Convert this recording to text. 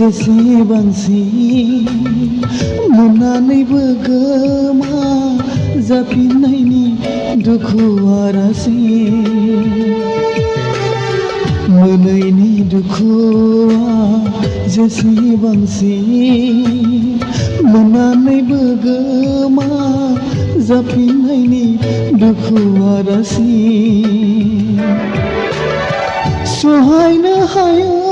जेसेबांसिम मोननानैबो गोमा जाफिननायनि दुखुआ रासिन मोनैनि दुखुआ जेसेबांसिम मोननानैबो गोमा जाफिननायनि दुखुआ रासिन सहायनो हाया